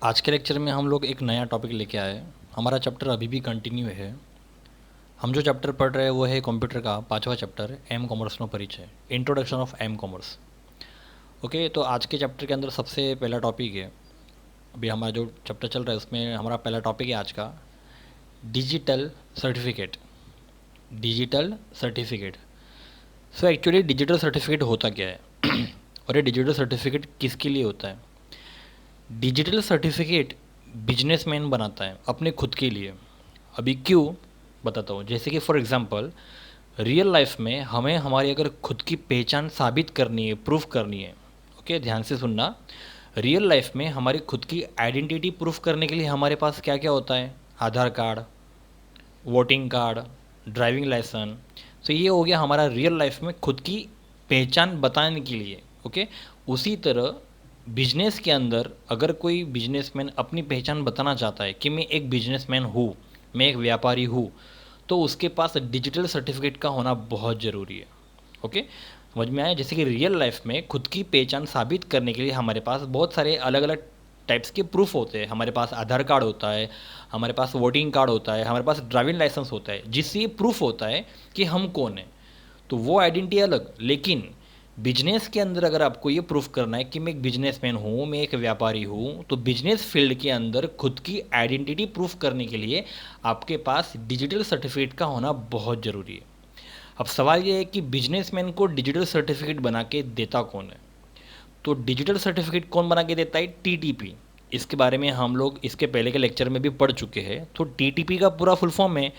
आज के लेक्चर में हम लोग एक नया टॉपिक लेके आए। हमारा चैप्टर अभी भी कंटिन्यू है। हम जो चैप्टर पढ़ रहे हैं वो है कंप्यूटर का 5वां चैप्टर एम कॉमर्स नो परिचय, introduction of M commerce. Okay, तो आज के चैप्टर के अंदर सबसे पहला टॉपिक है, अभी हमारा जो चैप्टर चल रहा है उसमें हमारा पहला टॉपिक है आज का digital certificate. Digital certificate. So actually digital certificate होता क्या है और ये डिजिटल सर्टिफिकेट किसके लिए होता है? डिजिटल सर्टिफिकेट बिजनेसमैन बनाता है अपने खुद के लिए। अभी क्यों बताता हूँ। जैसे कि फॉर एग्जांपल रियल लाइफ में हमें हमारी अगर खुद की पहचान साबित करनी है, प्रूफ करनी है। ओके, ध्यान से सुनना। रियल लाइफ में हमारी खुद की आइडेंटिटी प्रूफ करने के लिए हमारे पास क्या क्या होता है? Aadhaar card, voting card, driving licence. तो ये हो गया हमारा रियल लाइफ में खुद की पहचान बताने के लिए। ओके, उसी तरह बिजनेस के अंदर अगर कोई बिजनेसमैन अपनी पहचान बताना चाहता है कि मैं एक बिजनेसमैन हूँ, मैं एक व्यापारी हूँ, तो उसके पास डिजिटल सर्टिफिकेट का होना बहुत ज़रूरी है। ओके, समझ में आया? जैसे कि रियल लाइफ में खुद की पहचान साबित करने के लिए हमारे पास बहुत सारे अलग अलग टाइप्स के प्रूफ होते हैं। हमारे पास आधार कार्ड होता है, हमारे पास वोटिंग कार्ड होता है, हमारे पास ड्राइविंग लाइसेंस होता है, जिससे ये प्रूफ होता है कि हम कौन हैं। तो वो आइडेंटिटी अलग। लेकिन बिजनेस के अंदर अगर आपको ये प्रूफ करना है कि मैं एक बिजनेसमैन हूँ, मैं एक व्यापारी हूँ, तो बिजनेस फील्ड के अंदर खुद की आइडेंटिटी प्रूफ करने के लिए आपके पास डिजिटल सर्टिफिकेट का होना बहुत ज़रूरी है। अब सवाल ये है कि बिजनेसमैन को डिजिटल सर्टिफिकेट बना के देता कौन है? तो डिजिटल सर्टिफिकेट कौन बना के देता है? टीटीपी। इसके बारे में हम लोग इसके पहले के लेक्चर में भी पढ़ चुके हैं। तो टीटीपी का पूरा फुल फॉर्म है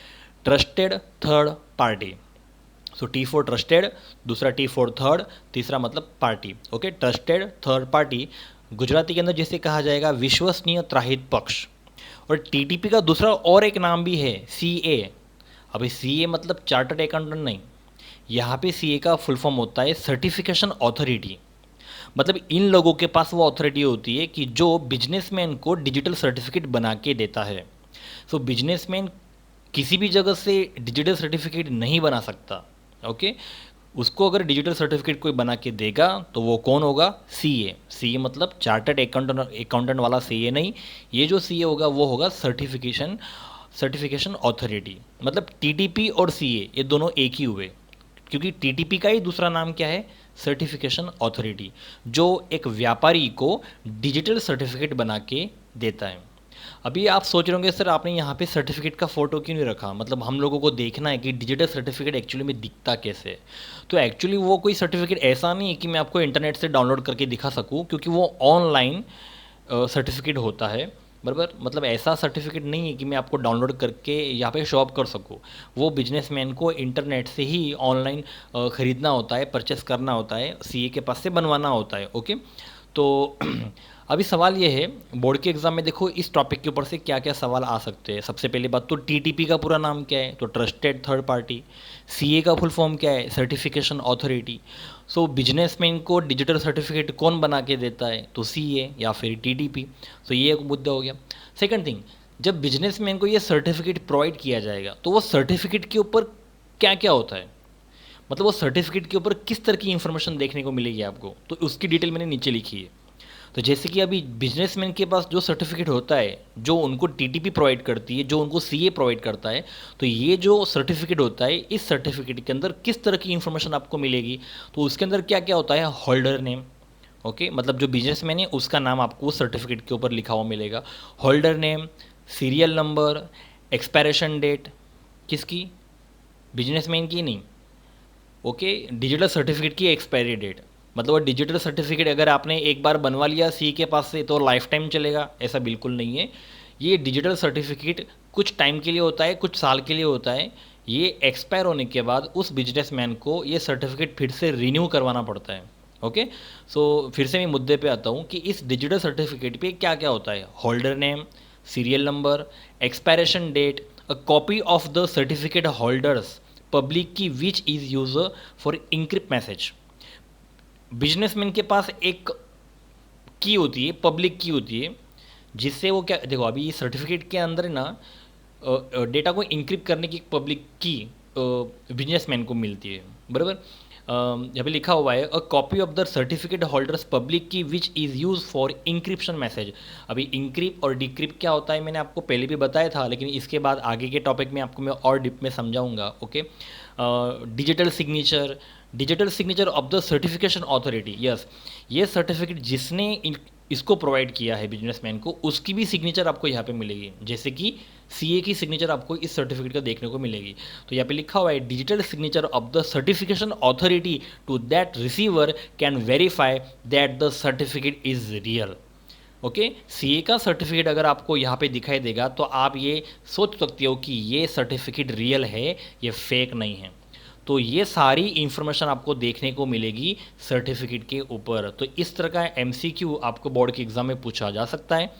trusted third party. So T for trusted, दूसरा टी फॉर थर्ड, तीसरा मतलब party. Okay, trusted third party Gujarati के अंदर जिसे कहा जाएगा विश्वसनीय त्राहित पक्ष। और टीटीपी का दूसरा और एक नाम भी है सीए। अभी सीए मतलब चार्टर्ड अकाउंटेंट नहीं, यहाँ पे सीए का फुल फॉर्म होता है सर्टिफिकेशन अथॉरिटी। मतलब इन लोगों के पास वो अथॉरिटी होती है कि जो बिजनेसमैन को डिजिटल सर्टिफिकेट बना के देता है। सो बिजनेसमैन किसी भी जगह से डिजिटल सर्टिफिकेट नहीं बना सकता। ओके, उसको अगर डिजिटल सर्टिफिकेट कोई बना के देगा तो वो कौन होगा? सीए। सीए मतलब चार्टर्ड अकाउंटेंट वाला सीए नहीं, ये जो सीए होगा वो होगा सर्टिफिकेशन अथॉरिटी। मतलब टीटीपी और सीए ये दोनों एक ही हुए, क्योंकि टीटीपी का ही दूसरा नाम क्या है? सर्टिफिकेशन अथॉरिटी, जो एक व्यापारी को डिजिटल सर्टिफिकेट बना के देता है। अभी आप सोच रहे होंगे सर आपने यहाँ पे सर्टिफिकेट का फ़ोटो क्यों नहीं रखा? मतलब हम लोगों को देखना है कि डिजिटल सर्टिफिकेट एक्चुअली में दिखता कैसे है। तो एक्चुअली वो कोई सर्टिफिकेट ऐसा नहीं है कि मैं आपको इंटरनेट से डाउनलोड करके दिखा सकूँ, क्योंकि वो ऑनलाइन सर्टिफिकेट होता है। बराबर, मतलब ऐसा सर्टिफिकेट नहीं है कि मैं आपको डाउनलोड करके यहाँ पे शॉप कर सकूँ। वो बिजनेसमैन को इंटरनेट से ही ऑनलाइन ख़रीदना होता है, परचेस करना होता है, सीए के पास से बनवाना होता है। ओके, तो अभी सवाल ये है, बोर्ड के एग्जाम में देखो इस टॉपिक के ऊपर से क्या क्या सवाल आ सकते हैं। सबसे पहली बात तो टीटीपी का पूरा नाम क्या है? तो ट्रस्टेड थर्ड पार्टी। सीए का फुल फॉर्म क्या है? Certification authority. सो बिजनेसमैन को डिजिटल सर्टिफिकेट कौन बना के देता है? तो सीए या फिर टीटीपी। तो ये एक मुद्दा हो गया। सेकंड थिंग, जब बिजनेसमैन को ये सर्टिफिकेट प्रोवाइड किया जाएगा तो वो सर्टिफिकेट के ऊपर क्या क्या होता है? मतलब वो सर्टिफिकेट के ऊपर किस तरह की इंफॉर्मेशन देखने को मिलेगी आपको, तो उसकी डिटेल मैंने नीचे लिखी है। तो जैसे कि अभी बिजनेसमैन के पास जो सर्टिफिकेट होता है, जो उनको टीटीपी प्रोवाइड करती है, जो उनको सीए प्रोवाइड करता है, तो ये जो सर्टिफिकेट होता है, इस सर्टिफिकेट के अंदर किस तरह की इंफॉर्मेशन आपको मिलेगी? तो उसके अंदर क्या क्या होता है? Holder name. ओके, मतलब जो बिजनेसमैन है उसका नाम आपको उस सर्टिफिकेट के ऊपर लिखा हुआ मिलेगा। Holder name, serial number, expiration date. किसकी? बिजनेसमैन की नहीं। ओके, डिजिटल सर्टिफिकेट की एक्सपायरी डेट। मतलब वो डिजिटल सर्टिफिकेट अगर आपने एक बार बनवा लिया सी के पास से तो लाइफ टाइम चलेगा, ऐसा बिल्कुल नहीं है। ये डिजिटल सर्टिफिकेट कुछ टाइम के लिए होता है, कुछ साल के लिए होता है। ये एक्सपायर होने के बाद उस बिजनेसमैन को ये सर्टिफिकेट फिर से रिन्यू करवाना पड़ता है। ओके, सो फिर से मैं मुद्दे पे आता हूँ कि इस डिजिटल सर्टिफिकेट पे क्या क्या होता है? Holder name, serial number, expiration date, a copy of the certificate holder's public key which is user for encrypt message. Businessman के पास एक की होती है, पब्लिक की होती है, जिससे वो क्या, देखो अभी सर्टिफिकेट के अंदर ना डेटा को इंक्रिप्ट करने की एक पब्लिक की बिजनेसमैन को मिलती है। बराबर, यहाँ पे लिखा हुआ है a copy of the certificate holder's public key which is use for encryption message. अभी इंक्रिप्ट और डिक्रिप्ट क्या होता है मैंने आपको पहले भी बताया था, लेकिन इसके बाद आगे के टॉपिक में आपको मैं और डिप में समझाऊंगा। Okay, digital signature of the certification authority, yes, ये सर्टिफिकेट जिसने इसको प्रोवाइड किया है बिजनेसमैन को, उसकी भी सिग्नेचर आपको यहाँ पे मिलेगी, जैसे कि सीए की सिग्नेचर आपको इस सर्टिफिकेट का देखने को मिलेगी। तो यहाँ पे लिखा हुआ है digital signature of the certification authority to that receiver can verify that the certificate is real. Okay, CA का सर्टिफिकेट अगर आपको यहाँ पे दिखाई देगा तो आप ये सोच सकते हो कि ये सर्टिफिकेट रियल है, ये फेक नहीं है। तो ये सारी इन्फॉर्मेशन आपको देखने को मिलेगी सर्टिफिकेट के ऊपर। तो इस तरह का एमसीक्यू आपको बोर्ड के एग्जाम में पूछा जा सकता है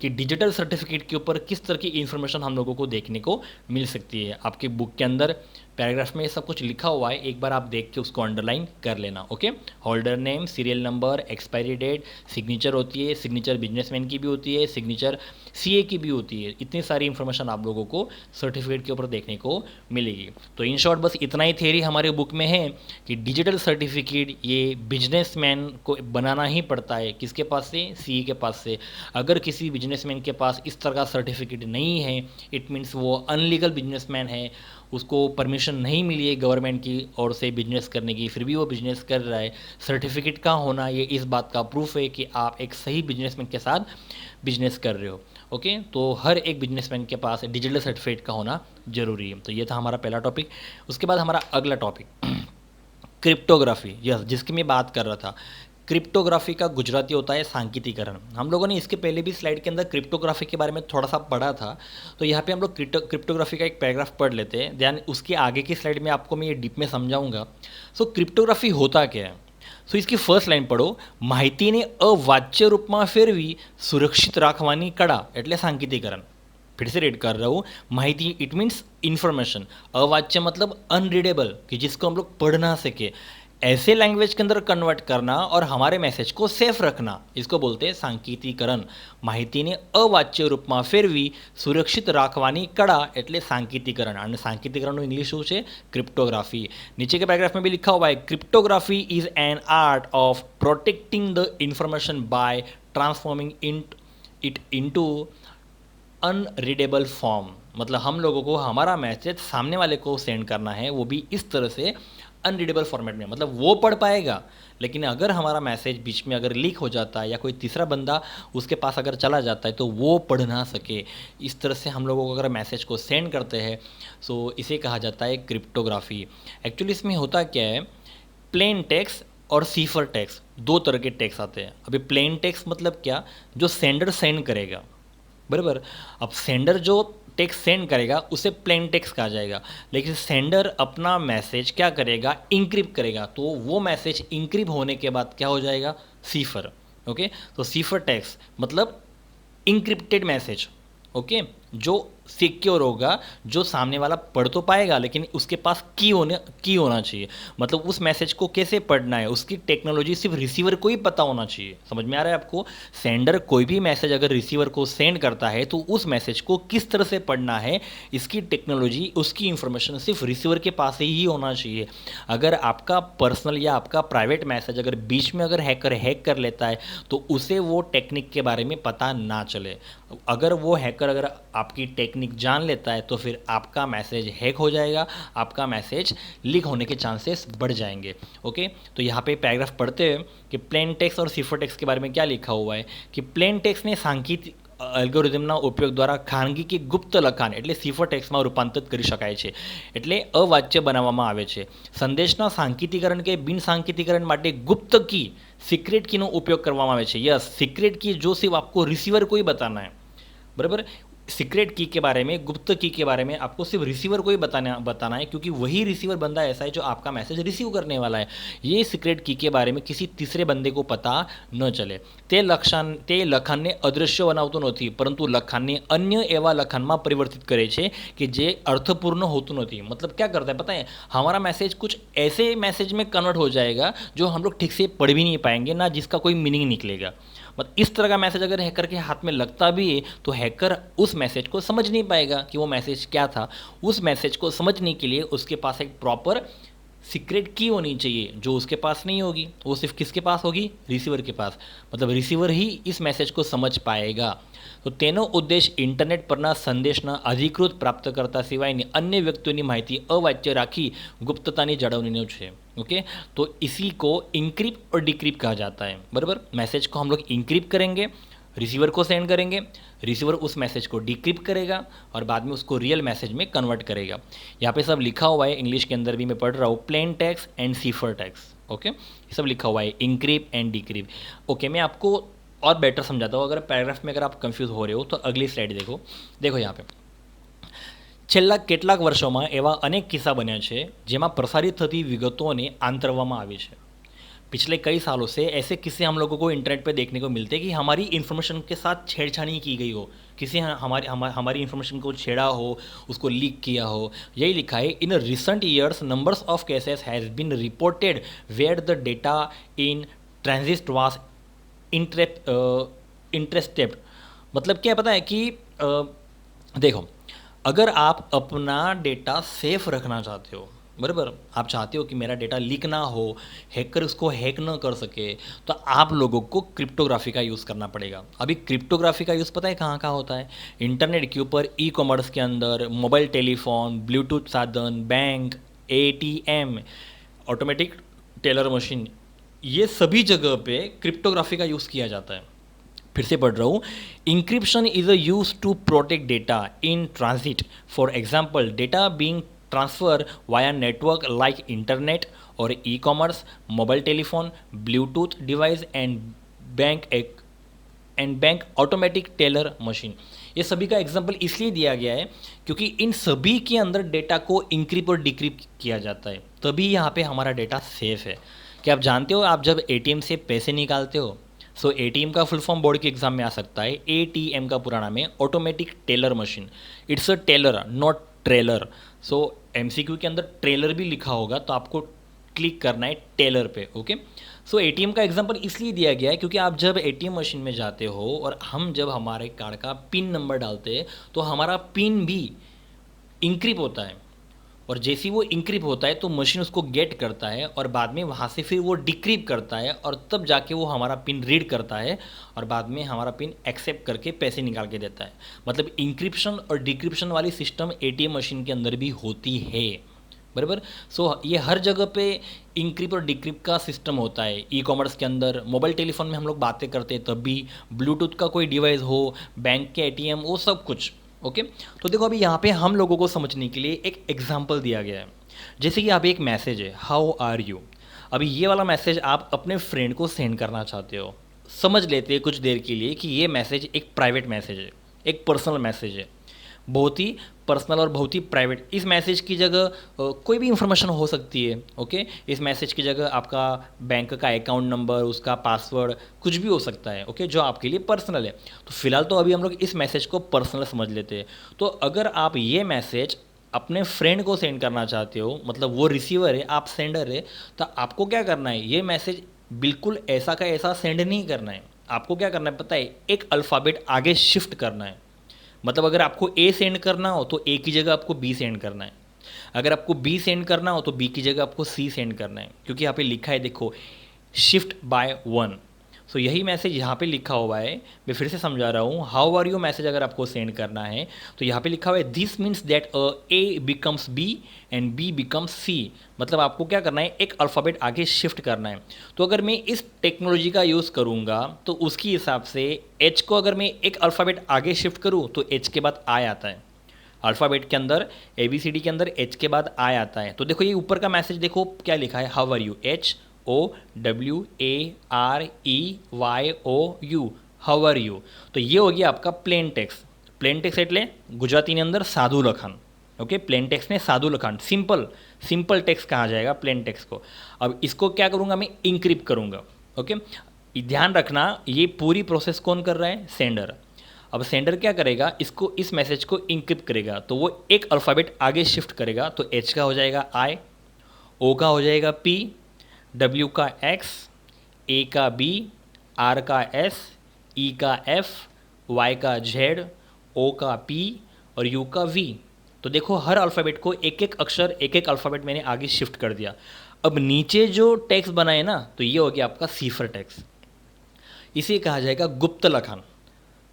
कि डिजिटल सर्टिफिकेट के ऊपर किस तरह की इन्फॉर्मेशन हम लोगों को देखने को मिल सकती है। आपके बुक के अंदर पैराग्राफ में सब कुछ लिखा हुआ है, एक बार आप देख के उसको अंडरलाइन कर लेना। Okay, holder name, serial number, expiry date, signature होती है, सिग्नेचर बिजनेसमैन की भी होती है, सिग्नेचर सीए की भी होती है। इतनी सारी इन्फॉर्मेशन आप लोगों को सर्टिफिकेट के ऊपर देखने को मिलेगी। तो इन शॉर्ट बस इतना ही थियरी हमारे बुक में है कि डिजिटल सर्टिफिकेट ये बिजनेसमैन को बनाना ही पड़ता है। किसके पास से? सीए के पास से। अगर किसी बिजनेसमैन के पास इस तरह का सर्टिफिकेट नहीं है, इट मीन्स वो अनलीगल बिजनेसमैन है, उसको परमिशन नहीं मिली है गवर्नमेंट की ओर से बिजनेस करने की, फिर भी वो बिजनेस कर रहा है। सर्टिफिकेट का होना ये इस बात का प्रूफ है कि आप एक सही बिजनेसमैन के साथ बिजनेस कर रहे हो। ओके, तो हर एक बिजनेसमैन के पास डिजिटल सर्टिफिकेट का होना जरूरी है। तो ये था हमारा पहला टॉपिक। उसके बाद हमारा अगला टॉपिक क्रिप्टोग्राफी, यस, जिसकी मैं बात कर रहा था। क्रिप्टोग्राफी का गुजराती होता है सांकेतिकरण। हम लोगों ने इसके पहले भी स्लाइड के अंदर क्रिप्टोग्राफी के बारे में थोड़ा सा पढ़ा था, तो यहाँ पे हम लोग क्रिप्टोग्राफी का एक पैराग्राफ पढ़ लेते हैं, ध्यान उसके आगे की स्लाइड में आपको मैं ये डीप में समझाऊंगा। सो क्रिप्टोग्राफी होता क्या है? सो इसकी फर्स्ट लाइन पढ़ो, માહિતીને અવાચ્ય रूपમાં ફેરવી સુરક્ષિત રાખવાની કળા એટલે सांकेतिकरण। फिर से रीड कर रहा हूँ, माहिती इट मीन्स इन्फॉर्मेशन, अवाच्य मतलब अनरीडेबल, कि जिसको हम लोग पढ़ ना सके, ऐसे लैंग्वेज के अंदर कन्वर्ट करना और हमारे मैसेज को सेफ रखना, इसको बोलते हैं सांकेतिकरण। માહિતીને અવાચ્ય रूपમાં ફેરવી સુરક્ષિત રાખવાની કળા એટલે सांकेतिकरण। અને सांकेतिकरणનું इंग्लिश શું છે? क्रिप्टोग्राफी। नीचे के पैराग्राफ में भी लिखा हुआ है, cryptography is an art of protecting the information bye transforming it into unreadable form. मतलब हम लोगों को हमारा मैसेज सामने वाले को सेंड करना है, वो भी इस तरह से अनरीडेबल फॉर्मेट में, मतलब वो पढ़ पाएगा, लेकिन अगर हमारा मैसेज बीच में अगर लीक हो जाता है या कोई तीसरा बंदा उसके पास अगर चला जाता है तो वो पढ़ ना सके। इस तरह से हम लोगों को अगर मैसेज को सेंड करते हैं, सो इसे कहा जाता है क्रिप्टोग्राफी। एक्चुअली इसमें होता क्या है, प्लेन टेक्स्ट और सीफर टेक्स्ट, दो तरह के टेक्स्ट आते हैं। अभी प्लेन टेक्स्ट मतलब क्या? जो सेंडर सेंड करेगा, बराबर। अब सेंडर जो टेक्स्ट सेंड करेगा उसे प्लेन टेक्स्ट कहा जाएगा, लेकिन सेंडर अपना मैसेज क्या करेगा? इंक्रिप्ट करेगा, तो वो मैसेज इंक्रिप्ट होने के बाद क्या हो जाएगा? सीफर। ओके, तो सीफर टेक्स्ट मतलब इंक्रिप्टेड मैसेज। ओके, जो सिक्योर होगा, जो सामने वाला पढ़ तो पाएगा लेकिन उसके पास की होना चाहिए। मतलब उस मैसेज को कैसे पढ़ना है, उसकी टेक्नोलॉजी सिर्फ रिसीवर को ही पता होना चाहिए। समझ में आ रहा है आपको? सेंडर कोई भी मैसेज अगर रिसीवर को सेंड करता है तो उस मैसेज को किस तरह से पढ़ना है, इसकी टेक्नोलॉजी, उसकी इंफॉर्मेशन सिर्फ रिसीवर के पास ही होना चाहिए। अगर आपका पर्सनल या आपका प्राइवेट मैसेज अगर बीच में अगर हैकर हैक कर लेता है तो उसे वो टेक्निक के बारे में पता ना चले। अगर वो हैकर अगर आपकी टेक्निक जान लेता है तो फिर आपका मैसेज हैक हो जाएगा, आपका मैसेज लीक होने के चांसेस बढ़ जाएंगे। ओके, तो यहाँ पे पैराग्राफ पढ़ते हैं कि प्लेन टेक्स्ट और सीफर टेक्स्ट के बारे में क्या लिखा हुआ है कि प्लेन टेक्स्टને सांकेતિક એલ્ગોરિધમના ઉપયોગ દ્વારા ખાનગી કે ગુપ્ત લખાણ એટલે સીફર ટેક્સ્ટમાં રૂપાંતરિત કરી શકાય છે, એટલે અવાચ્ય બનાવવામાં આવે છે। સંદેશના सांकेतिकरण કે બિન सांकेतिकरण માટે गुप्त की, सीक्रेट की નો ઉપયોગ કરવામાં આવે છે। यस, सीक्रेट की जो सिर्फ आपको रिसीवर को ही बताना है, बराबर। सीक्रेट की के बारे में, गुप्त की के बारे में आपको सिर्फ रिसीवर को ही बताना है, क्योंकि वही रिसीवर बंदा ऐसा है जो आपका मैसेज रिसीव करने वाला है। ये सीक्रेट की के बारे में किसी तीसरे बंदे को पता न चले। ते લખાણને અદૃશ્ય બનાવતું નથી, પરંતુ લખાણને अन्य એવા લખાણમાં પરિવર્તિત કરે છે કે જે અર્થપૂર્ણ હોતું નથી। मतलब क्या करता है पता है, हमारा मैसेज कुछ ऐसे मैसेज में कन्वर्ट हो जाएगा जो हम लोग ठीक से पढ़ भी नहीं पाएंगे ना, जिसका कोई मीनिंग निकलेगा। मतलब इस तरह का मैसेज अगर हैकर के हाथ में लगता भी है तो हैकर उस मैसेज को समझ नहीं पाएगा कि वो मैसेज क्या था। उस मैसेज को समझने के लिए उसके पास एक प्रॉपर सीक्रेट की होनी चाहिए जो उसके पास नहीं होगी, वो सिर्फ किसके पास होगी, रिसीवर के पास। मतलब रिसीवर ही इस मैसेज को समझ पाएगा। તો તેનો ઉદ્દેશ ઇન્ટરનેટ પરના સંદેશના અધિકૃત પ્રાપ્તકર્તા સિવાયની अन्य વ્યક્તિઓની માહિતી અવાચ્ય રાખી गुप्तताની જાળવણીનો છે। ओके, तो इसी को इंक्रिप्ट और डिक्रिप्ट कहा जाता है। बराबर, मैसेज को हम लोग इंक्रिप्ट करेंगे, रिसीवर को सेंड करेंगे, रिसीवर उस मैसेज को डिक्रिप्ट करेगा और बाद में उसको रियल मैसेज में कन्वर्ट करेगा। यहाँ पे सब लिखा हुआ है, इंग्लिश के अंदर भी मैं पढ़ रहा हूँ, plain text and cipher text. Okay, ये सब लिखा हुआ है, इंक्रिप्ट एंड डिक्रिप्ट। ओके, मैं आपको और बेटर समझाता हूँ। अगर पैराग्राफ में अगर आप कंफ्यूज हो रहे हो तो अगली स्लाइड देखो। देखो यहाँ पे છેલ્લા કેટલાક વર્ષોમાં એવા અનેક કિસ્સા બન્યા છે જેમાં પ્રસારિત થતી વિગતોને આંતરવામાં આવી છે। पिछले कई सालों से ऐसे किस्से हम लोगों को इंटरनेट पे देखने को मिलते हैं कि हमारी इन्फॉर्मेशन के साथ छेड़छाड़ी की गई हो, किसी हमारी इन्फॉर्मेशन को छेड़ा हो, उसको लीक किया हो। यही लिखा है, in recent years numbers of cases has been reported where the data in transit was interested. मतलब क्या पता है कि देखो, अगर आप अपना डेटा सेफ रखना चाहते हो, बराबर, आप चाहते हो कि मेरा डेटा लीक ना हो, हैकर उसको हैक ना कर सके, तो आप लोगों को क्रिप्टोग्राफी का यूज़ करना पड़ेगा। अभी क्रिप्टोग्राफी का यूज़ पता है कहाँ कहाँ होता है? इंटरनेट के ऊपर, ई कॉमर्स के अंदर, मोबाइल टेलीफोन, ब्लूटूथ साधन, bank, ATM, automatic teller machine, ये सभी जगह पे क्रिप्टोग्राफी का यूज़ किया जाता है। फिर से पढ़ रहा हूँ, encryption is a use to protect data in transit. For example, data being transfer via network like internet और e commerce, mobile telephone, Bluetooth device and bank automatic teller machine. ये सभी का एग्जाम्पल इसलिए दिया गया है क्योंकि इन सभी के अंदर डेटा को इंक्रिप्ट और डिक्रिप्ट किया जाता है, तभी यहाँ पे हमारा डेटा सेफ है। क्या आप जानते हो, आप जब एटीएम से पैसे निकालते हो, सो एटीएम का फुल फॉर्म बोर्ड के एग्जाम में आ सकता है। एटीएम का पूरा नाम है automatic teller machine. It's a tailor, not trailer. So MCQ के अंदर ट्रेलर भी लिखा होगा तो आपको क्लिक करना है टेलर पे। ओके, सो एटीएम का एग्जांपल इसलिए दिया गया है क्योंकि आप जब एटीएम मशीन में जाते हो और हम जब हमारे कार्ड का पिन नंबर डालते हैं तो हमारा पिन भी इंक्रिप्ट होता है, और जैसे ही वो इंक्रिप्ट होता है तो मशीन उसको गेट करता है और बाद में वहाँ से फिर वो डिक्रिप्ट करता है और तब जाके वो हमारा पिन रीड करता है और बाद में हमारा पिन एक्सेप्ट करके पैसे निकाल के देता है। मतलब इंक्रिप्शन और डिक्रिप्शन वाली सिस्टम एटीएम मशीन के अंदर भी होती है, बराबर। सो ये हर जगह पे इंक्रिप्ट और डिक्रिप्ट का सिस्टम होता है। ई कॉमर्स के अंदर, मोबाइल टेलीफोन में हम लोग बातें करते हैं तब भी, ब्लूटूथ का कोई डिवाइस हो, बैंक के एटीएम, वो सब कुछ। ओके, तो देखो अभी यहाँ पे हम लोगों को समझने के लिए एक एग्जांपल दिया गया है। जैसे कि आप एक मैसेज है, हाउ आर यू। अभी ये वाला मैसेज आप अपने फ्रेंड को सेंड करना चाहते हो। समझ लेते हैं कुछ देर के लिए कि ये मैसेज एक प्राइवेट मैसेज है, एक पर्सनल मैसेज है, बहुत ही पर्सनल और बहुत ही प्राइवेट। इस मैसेज की जगह कोई भी इंफॉर्मेशन हो सकती है। ओके, इस मैसेज की जगह आपका बैंक का अकाउंट नंबर, उसका पासवर्ड, कुछ भी हो सकता है। ओके, जो आपके लिए पर्सनल है। तो फिलहाल तो अभी हम लोग इस मैसेज को पर्सनल समझ लेते हैं। तो अगर आप ये मैसेज अपने फ्रेंड को सेंड करना चाहते हो, मतलब वो रिसीवर है, आप सेंडर है, तो आपको क्या करना है, ये मैसेज बिल्कुल ऐसा का ऐसा सेंड नहीं करना है। आपको क्या करना है पता है, एक अल्फ़ाबेट आगे शिफ्ट करना है। मतलब अगर आपको ए सेंड करना हो तो ए की जगह आपको बी सेंड करना है, अगर आपको बी सेंड करना हो तो बी की जगह आपको सी सेंड करना है, क्योंकि यहाँ पे लिखा है देखो, शिफ्ट बाय वन। सो यही मैसेज यहाँ पे लिखा हुआ है। मैं फिर से समझा रहा हूँ, हाउ आर यू मैसेज अगर आपको सेंड करना है तो यहाँ पे लिखा हुआ है, this means that A becomes B and B becomes C. मतलब आपको क्या करना है, एक अल्फ़ाबेट आगे शिफ्ट करना है। तो अगर मैं इस टेक्नोलॉजी का यूज़ करूँगा तो उसके हिसाब से एच को अगर मैं एक अल्फ़ाबेट आगे शिफ्ट करूँ तो एच के बाद आई आता है। अल्फ़ाबेट के अंदर ABCD के अंदर एच के बाद आई आता है। तो देखो ये ऊपर का मैसेज देखो क्या लिखा है, how are you, HOWAREYOU, how are you. तो ये हो गया आपका प्लेन टेक्स्ट। प्लेन टेक्स्ट એટલે ગુજરાતીની અંદર સાદું લખાણ। ओके, प्लेन टेक्स्ट ने सादू लखान, सिंपल टेक्स्ट कहा जाएगा प्लेन टेक्स्ट को। अब इसको क्या करूँगा मैं, इंक्रिप्ट करूँगा। ओके, ध्यान रखना ये पूरी प्रोसेस कौन कर रहा है, सेंडर। अब सेंडर क्या करेगा, इसको, इस मैसेज को इंक्रिप्ट करेगा तो वो एक अल्फ़ाबेट आगे शिफ्ट करेगा। तो एच का हो जाएगा आई, ओ का हो जाएगा पी, डब्ल्यू का एक्स, ए का बी, आर का एस, ई का एफ, वाई का जेड, ओ का पी और यू का वी। तो देखो हर अल्फ़ाबेट को एक एक अक्षर एक एक अल्फ़ाबेट मैंने आगे शिफ्ट कर दिया। अब नीचे जो टेक्स्ट बना है ना, तो ये हो गया आपका सीफर टेक्स्ट। इसे कहा जाएगा गुप्त लखान।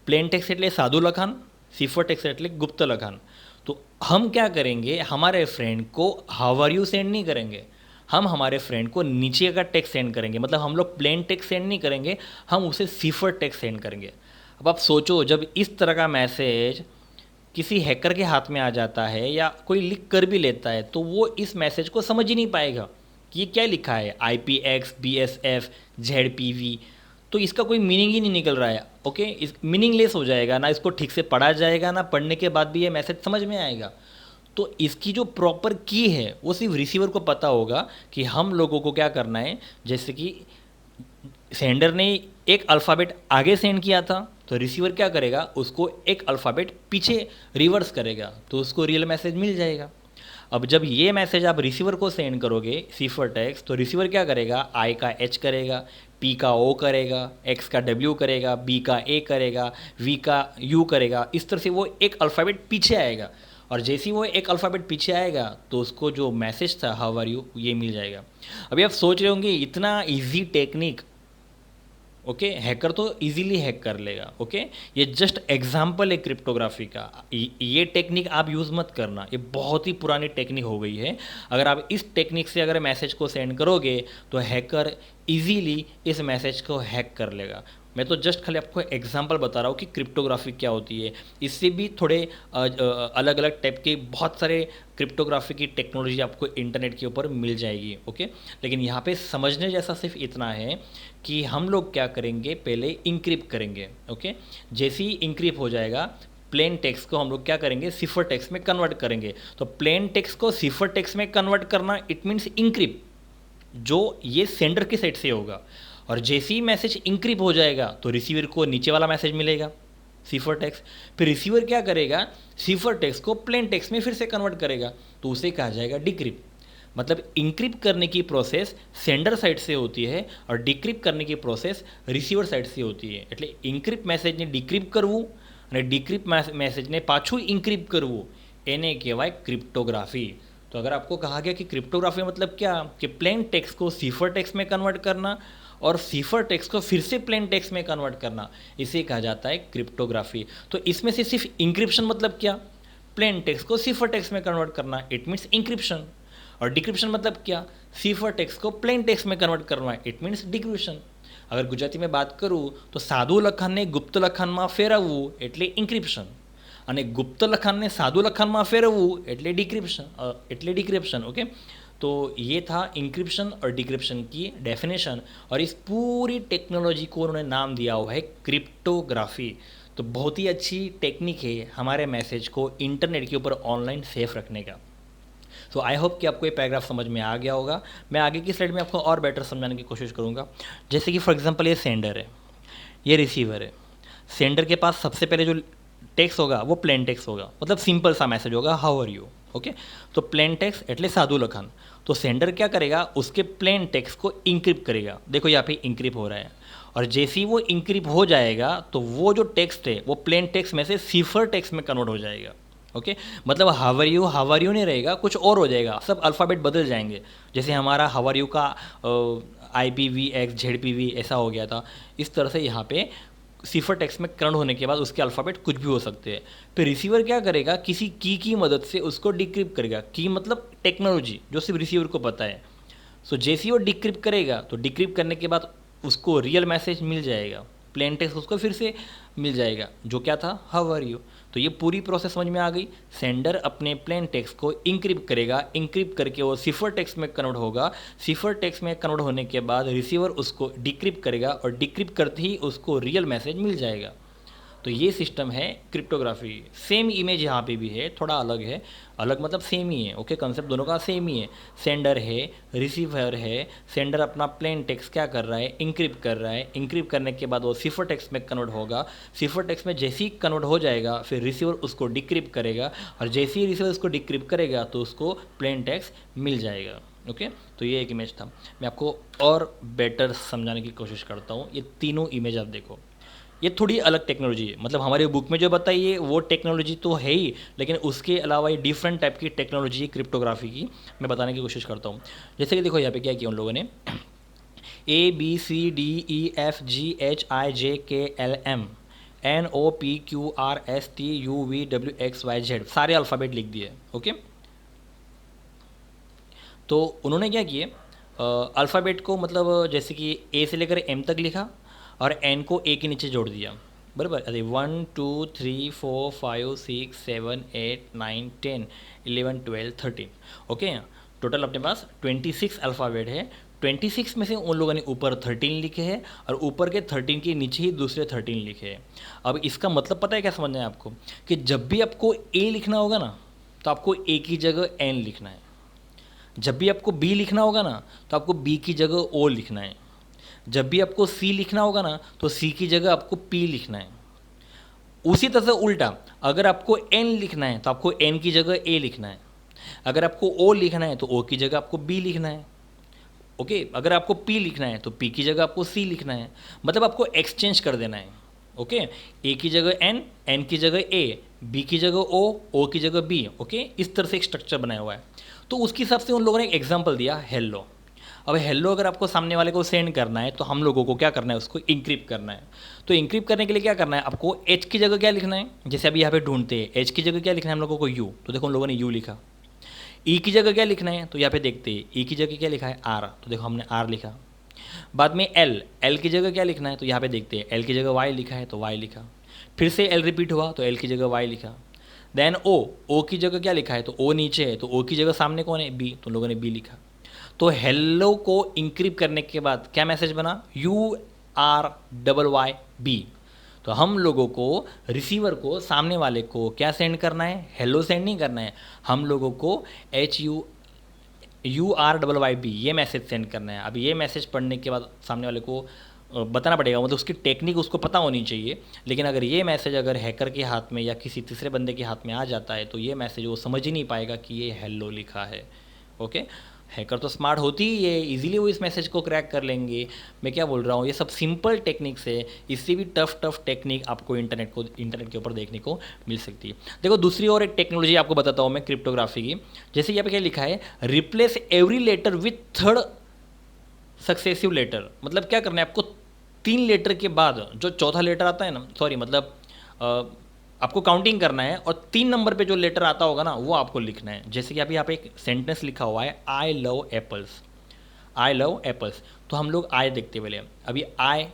प्लेन टेक्स्ट એટલે सादू लखान, सीफर टेक्स्ट એટલે गुप्त लखान। तो हम क्या करेंगे, हमारे फ्रेंड को हाउ आर यू सेंड नहीं करेंगे, हम हमारे फ्रेंड को नीचे का टेक्स्ट सेंड करेंगे। मतलब हम लोग प्लेन टेक्स्ट सेंड नहीं करेंगे, हम उसे सीफर टेक्स्ट सेंड करेंगे। अब आप सोचो, जब इस तरह का मैसेज किसी हैकर के हाथ में आ जाता है या कोई लिख कर भी लेता है, तो वो इस मैसेज को समझ ही नहीं पाएगा कि ये क्या लिखा है, IPX BSF ZPV। तो इसका कोई मीनिंग ही नहीं निकल रहा है। ओके, इस मीनिंगलेस हो जाएगा ना, इसको ठीक से पढ़ा जाएगा ना, पढ़ने के बाद भी ये मैसेज समझ में आएगा। तो इसकी जो प्रॉपर की है वो सिर्फ रिसीवर को पता होगा कि हम लोगों को क्या करना है। जैसे कि सेंडर ने एक अल्फ़ाबेट आगे सेंड किया था, तो रिसीवर क्या करेगा, उसको एक अल्फ़ाबेट पीछे रिवर्स करेगा, तो उसको रियल मैसेज मिल जाएगा। अब जब ये मैसेज आप रिसीवर को सेंड करोगे सीफर टेक्स्ट, तो रिसीवर क्या करेगा, I का H करेगा, P का O करेगा, X का W करेगा, B का A करेगा, V का U करेगा। इस तरह से वो एक अल्फ़ाबेट पीछे आएगा, और जैसे ही वो एक अल्फ़ाबेट पीछे आएगा तो उसको जो मैसेज था हाउ आर यू ये मिल जाएगा। अभी आप सोच रहे होंगे इतना इजी टेक्निक, ओके, हैकर तो इजीली हैक कर लेगा। ओके, ये जस्ट एग्जाम्पल है क्रिप्टोग्राफी का। ये टेक्निक आप यूज़ मत करना, ये बहुत ही पुरानी टेक्निक हो गई है। अगर आप इस टेक्निक से अगर मैसेज को सेंड करोगे तो हैकर इजीली इस मैसेज को हैक कर लेगा। मैं तो जस्ट खाली आपको एग्जांपल बता रहा हूँ कि क्रिप्टोग्राफी क्या होती है। इससे भी थोड़े अलग अलग टाइप के बहुत सारे क्रिप्टोग्राफी की टेक्नोलॉजी आपको इंटरनेट के ऊपर मिल जाएगी। ओके, लेकिन यहाँ पे समझने जैसा सिर्फ इतना है कि हम लोग क्या करेंगे, पहले इंक्रिप्ट करेंगे। ओके, जैसे ही इंक्रिप्ट हो जाएगा, प्लेन टेक्स्ट को हम लोग क्या करेंगे, सिफर टेक्स्ट में कन्वर्ट करेंगे। तो प्लेन टेक्स्ट को सिफर टेक्स्ट में कन्वर्ट करना, इट मीन्स इंक्रिप्ट, जो ये सेंडर की साइड से होगा। और जैसे ही मैसेज इंक्रिप्ट हो जाएगा तो रिसीवर को नीचे वाला मैसेज मिलेगा सीफर टेक्स्ट। फिर रिसीवर क्या करेगा, सीफर टेक्स्ट को प्लेन टेक्स्ट में फिर से कन्वर्ट करेगा, तो उसे कहा जाएगा डिक्रिप्ट। मतलब इंक्रिप्ट करने की प्रोसेस सेंडर साइड से होती है और डिक्रिप्ट करने की प्रोसेस रिसीवर साइड से होती है। એટલે ઇન્ક્રિપ્ટ મેસેજને ડિક્રિપ્ટ કરવું અને ડિક્રિપ્ટ મેસેજને પાછું ઇન્ક્રિપ્ટ કરવું, એને કહેવાય ક્રિપ્ટોગ્राफी। तो अगर आपको कहा गया कि क्रिप्टोग्राफी मतलब क्या, कि प्लेन टेक्स्ट को सीफर टेक्स्ट में कन्वर्ट करना और सीफर टेक्स्ट को फिर से प्लेन टेक्स्ट में कन्वर्ट करना, इसे कहा जाता है क्रिप्टोग्राफी। तो इसमें से सिर्फ इंक्रिप्शन मतलब क्या, प्लेन टेक्स्ट को सीफर टेक्स्ट में कन्वर्ट करना, इट मीन्स इंक्रिप्शन। और डिक्रिप्शन मतलब क्या, सीफर टेक्स्ट को प्लेन टेक्स्ट में कन्वर्ट करना, इट मीन्स डिक्रिप्शन। अगर गुजराती में बात करूँ तो सादू लखानने गुप्त लखाનમાં ફેરવવું એટલે ઇન્ક્રિપ્શન, અને ગુપ્ત લખાણને સાદું લખાણમાં ફેરવવું એટલે डिक्रिप्शन। ओके, तो ये था इंक्रिप्शन और डिक्रिप्शन की डेफिनेशन, और इस पूरी टेक्नोलॉजी को उन्होंने नाम दिया हुआ है क्रिप्टोग्राफी। तो बहुत ही अच्छी टेक्निक है हमारे मैसेज को इंटरनेट के ऊपर ऑनलाइन सेफ रखने का। सो आई होप कि आपको ये पैराग्राफ समझ में आ गया होगा। मैं आगे की स्लाइड में आपको और बेटर समझाने की कोशिश करूँगा। जैसे कि फॉर एग्जांपल ये सेंडर है, ये रिसीवर है। सेंडर के पास सबसे पहले जो टेक्स्ट होगा वो प्लेन टेक्स्ट होगा, मतलब सिंपल सा मैसेज होगा, हाउ आर यू। ओके, तो प्लेन टेक्स्ट એટલે સાદું લખાણ। तो सेंडर क्या करेगा, उसके प्लेन टेक्स्ट को इंक्रिप्ट करेगा। देखो यहाँ पे इंक्रिप्ट हो रहा है, और जैसे ही वो इंक्रिप्ट हो जाएगा तो वो जो टेक्स्ट है वो प्लेन टेक्स्ट में से सीफर टेक्स्ट में कन्वर्ट हो जाएगा। ओके, मतलब हाउ आर यू नहीं रहेगा, कुछ और हो जाएगा, सब अल्फ़ाबेट बदल जाएंगे। जैसे हमारा हाउ आर यू का IPVX ZPV ऐसा हो गया था, इस तरह से यहाँ पे सीफर टेक्स्ट में कन्वर्ट होने के बाद उसके अल्फ़ाबेट कुछ भी हो सकते हैं। फिर रिसीवर क्या करेगा, किसी की मदद से उसको डिक्रिप्ट करेगा। की मतलब टेक्नोलॉजी जो सिर्फ रिसीवर को पता है। सो जैसे ही वो डिक्रिप्ट करेगा तो डिक्रिप्ट करने के बाद उसको रियल मैसेज मिल जाएगा, प्लेन टेक्स्ट उसको फिर से मिल जाएगा, जो क्या था, हाउ आर यू। तो ये पूरी प्रोसेस समझ में आ गई। सेंडर अपने प्लेन टेक्स्ट को इंक्रिप्ट करेगा, इंक्रिप्ट करके वो सीफर टेक्स्ट में कन्वर्ट होगा, सीफर टेक्स्ट में कन्वर्ट होने के बाद रिसीवर उसको डिक्रिप्ट करेगा, और डिक्रिप्ट करते ही उसको रियल मैसेज मिल जाएगा। तो ये सिस्टम है क्रिप्टोग्राफी। सेम इमेज यहाँ पे भी है, थोड़ा अलग है, अलग मतलब सेम ही है। ओके, कंसेप्ट दोनों का सेम ही है। सेंडर है, रिसीवर है। सेंडर अपना प्लेन टेक्स्ट क्या कर रहा है, इंक्रिप्ट कर रहा है। इंक्रिप्ट करने के बाद वो सीफर टेक्स्ट में कन्वर्ट होगा। सीफर टेक्स्ट में जैसे ही कन्वर्ट हो जाएगा फिर रिसीवर उसको डिक्रिप्ट करेगा, और जैसे ही रिसीवर उसको डिक्रिप्ट करेगा तो उसको प्लेन टेक्स्ट मिल जाएगा। ओके, तो ये एक इमेज था। मैं आपको और बेटर समझाने की कोशिश करता हूँ। ये तीनों इमेज आप देखो, ये थोड़ी अलग टेक्नोलॉजी है, मतलब हमारे बुक में जो बताई है वो टेक्नोलॉजी तो है ही, लेकिन उसके अलावा ये डिफरेंट टाइप की टेक्नोलॉजी है क्रिप्टोग्राफी की, मैं बताने की कोशिश करता हूँ। जैसे कि देखो यहाँ पे क्या किया उन लोगों ने, ABCDEFGHIJKLMNOPQRSTUVWXYZ सारे अल्फ़ाबेट लिख दिए। ओके, तो उन्होंने क्या किए, अल्फ़ाबेट को मतलब जैसे कि ए से लेकर एम तक लिखा और एन को ए के नीचे जोड़ दिया, बराबर। अरे 1 2 3 4 5 6 7 8 9 10 11 12 13, ओके। टोटल अपने पास 26 अल्फ़ाबेट है। 26 में से उन लोगों ने ऊपर 13 लिखे हैं और ऊपर के 13 के नीचे ही दूसरे 13 लिखे हैं। अब इसका मतलब पता है क्या समझना है आपको, कि जब भी आपको ए लिखना होगा ना, तो आपको ए की जगह एन लिखना है। जब भी आपको बी लिखना होगा ना, तो आपको बी की जगह ओ लिखना है। जब भी आपको सी लिखना होगा ना, तो सी की जगह आपको पी लिखना है। उसी तरह से उल्टा, अगर आपको एन लिखना है तो आपको एन की जगह ए लिखना है। अगर आपको ओ लिखना है तो ओ की जगह आपको बी लिखना है। ओके, अगर आपको पी लिखना है तो पी की जगह आपको सी लिखना है। मतलब आपको एक्सचेंज कर देना है। ओके, ए की जगह एन, एन की जगह ए, बी की जगह ओ की जगह बी। ओके, इस तरह से एक स्ट्रक्चर बनाया हुआ है। तो उसके हिसाब से उन लोगों ने एक एग्जाम्पल दिया, हेलो। अब हेलो अगर आपको सामने वाले को सेंड करना है तो हम लोगों को क्या करना है, उसको इंक्रिप्ट करना है। तो इंक्रिप्ट करने के लिए क्या करना है, आपको एच की जगह क्या लिखना है। जैसे अभी यहाँ पे ढूंढते हैं, एच की जगह क्या लिखना है हम लोगों को, यू। तो देखो उन लोगों ने यू लिखा। ई की जगह क्या लिखना है, तो यहाँ पे देखते हैं ई की जगह क्या लिखा है, आर। तो देखो हमने आर लिखा। बाद में एल, एल की जगह क्या लिखना है, तो यहाँ पे देखते हैं एल की जगह वाई लिखा है तो वाई लिखा। फिर से एल रिपीट हुआ तो एल की जगह वाई लिखा। देन ओ की जगह क्या लिखा है, तो ओ नीचे है तो ओ की जगह सामने कौन है, बी। तो लोगों ने बी लिखा। तो हेलो को इंक्रिप्ट करने के बाद क्या मैसेज बना, URYY। तो हम लोगों को, रिसीवर को, सामने वाले को क्या सेंड करना है, हेलो सेंड नहीं करना है। हम लोगों को HURYY ये मैसेज सेंड करना है। अब ये मैसेज पढ़ने के बाद सामने वाले को बताना पड़ेगा, मतलब उसकी टेक्निक उसको पता होनी चाहिए। लेकिन अगर ये मैसेज अगर हैकर के हाथ में या किसी तीसरे बंदे के हाथ में आ जाता है तो ये मैसेज वो समझ ही नहीं पाएगा कि ये हेलो लिखा है। ओके, हैकर तो स्मार्ट होती ही है, इजीली वो इस मैसेज को क्रैक कर लेंगे। मैं क्या बोल रहा हूँ, ये सब सिंपल टेक्निक्स है। इससे भी टफ टेक्निक आपको इंटरनेट के ऊपर देखने को मिल सकती है। देखो दूसरी और एक टेक्नोलॉजी आपको बताता हूँ मैं क्रिप्टोग्राफी की। जैसे यहाँ पे क्या लिखा है, replace every letter with third successive letter. मतलब क्या करना है आपको, 3 लेटर के बाद जो चौथा लेटर आता है ना, सॉरी मतलब आपको काउंटिंग करना है और 3 नंबर पे जो लेटर आता होगा ना वो आपको लिखना है। जैसे कि अभी यहाँ पे एक सेंटेंस लिखा हुआ है, I love apples, I love apples. तो हम लोग आई देखते पहले, अभी आई।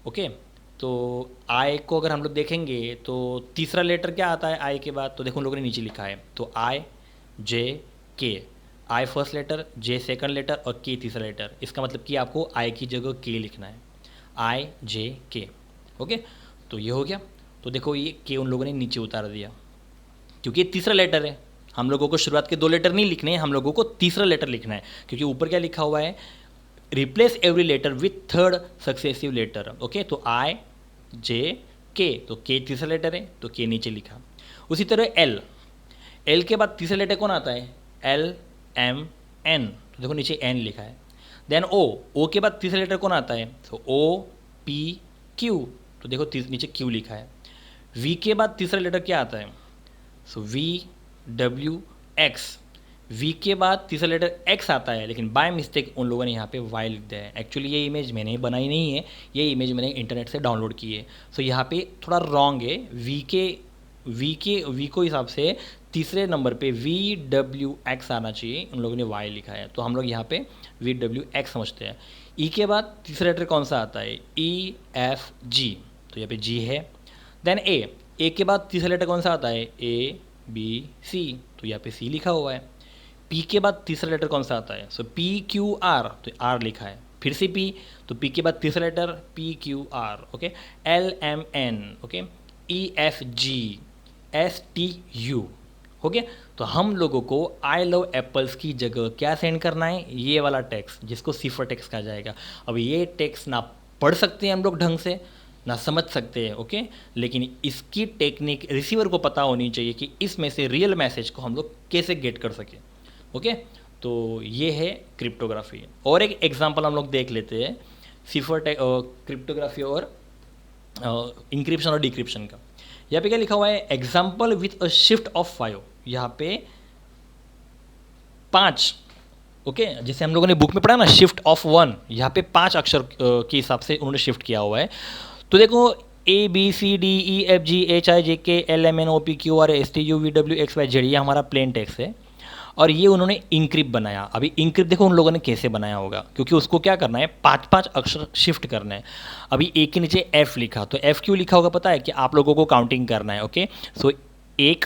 ओके, तो आई को अगर हम लोग देखेंगे तो तीसरा लेटर क्या आता है आई के बाद, तो देखो उन लोगों ने नीचे लिखा है, तो आई जे के। आई फर्स्ट लेटर, जे सेकंड लेटर और के तीसरा लेटर। इसका मतलब कि आपको आई की जगह के लिखना है, आई जे के। ओके, तो ये हो गया। तो देखो ये के उन लोगों ने नीचे उतार दिया, क्योंकि ये तीसरा लेटर है। हम लोगों को शुरुआत के 2 लेटर नहीं लिखने हैं, हम लोगों को तीसरा लेटर लिखना है, क्योंकि ऊपर क्या लिखा हुआ है, replace every letter with third successive letter. Okay, तो आई जे के, तो के तीसरा लेटर है तो के नीचे लिखा। उसी तरह एल, एल के बाद तीसरा लेटर कौन आता है, एल एम एन। तो देखो नीचे एन लिखा है। देन ओ के बाद तीसरा लेटर कौन आता है, तो ओ पी क्यू। तो देखो नीचे क्यू लिखा है। वी के बाद तीसरा लेटर क्या आता है, so V W X. V के बाद तीसरा लेटर एक्स आता है, लेकिन बाय मिस्टेक उन लोगों ने यहाँ पे वाई लिख दिया है। एक्चुअली ये इमेज मैंने बनाई नहीं है, ये इमेज मैंने इंटरनेट से डाउनलोड की है। सो यहाँ पे थोड़ा रॉन्ग है। वी को हिसाब से तीसरे नंबर पे VWX आना चाहिए, उन लोगों ने वाई लिखा है, तो हम लोग यहाँ पे VWX समझते हैं। ई के बाद तीसरा लेटर कौन सा आता है, EFG। तो यहाँ पे जी है। देन ए के बाद तीसरा लेटर कौन सा आता है, ABC। तो यहाँ पे C लिखा हुआ है। पी के बाद तीसरा लेटर कौन सा आता है, सो PQR। तो R लिखा है। फिर से P, तो P के बाद तीसरा letter PQR। Okay, LMN। Okay, EFG STU। Okay, तो हम लोगों को आई लव एप्पल्स की जगह क्या सेंड करना है, ये वाला टेक्स्ट, जिसको सिफर टेक्स्ट कहा जाएगा। अब ये टेक्स्ट ना पढ़ सकते हैं हम लोग ढंग से, ना समझ सकते हैं। ओके, लेकिन इसकी टेक्निक रिसीवर को पता होनी चाहिए कि इसमें से रियल मैसेज को हम लोग कैसे गेट कर सकें। ओके, तो ये है क्रिप्टोग्राफी। और एक एग्जांपल हम लोग देख लेते हैं, सिफर क्रिप्टोग्राफी और इंक्रिप्शन और डिक्रिप्शन का। यहाँ पे क्या लिखा हुआ है, example with a shift of 5, यहाँ पे 5, ओके जैसे हम लोगों ने बुक में पढ़ा ना शिफ्ट ऑफ 1, यहाँ पे 5 अक्षर के हिसाब से उन्होंने शिफ्ट किया हुआ है। तो देखो ABCDEFGHIJKLMNOPQRSTUVWXYZ ये हमारा प्लेन टेक्स्ट है, और ये उन्होंने इंक्रिप्ट बनाया। अभी इंक्रिप्ट देखो उन लोगों ने कैसे बनाया होगा, क्योंकि उसको क्या करना है, 5-5 अक्षर शिफ्ट करना है। अभी एक के नीचे एफ लिखा, तो एफ क्यों लिखा होगा पता है, कि आप लोगों को काउंटिंग करना है। ओके सो 1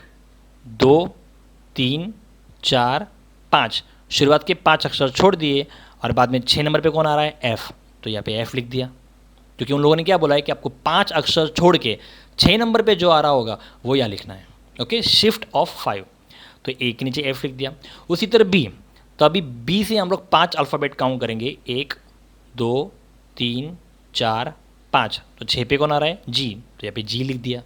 2 3 4 5, शुरुआत के 5 अक्षर छोड़ दिए, और बाद में 6 नंबर पे कौन आ रहा है, एफ, तो यहाँ पे एफ लिख दिया, क्योंकि उन लोगों ने क्या बोला है कि आपको 5 अक्षर छोड़ के 6 नंबर पे जो आ रहा होगा वो यहाँ लिखना है। ओके शिफ्ट ऑफ 5, तो ए के नीचे एफ लिख दिया। उसी तरह बी, तो अभी बी से हम लोग 5 अल्फ़ाबेट काउंट करेंगे, 1 2 3 4 5, तो 6 पे कौन आ रहा है, जी, तो यहाँ पे जी लिख दिया।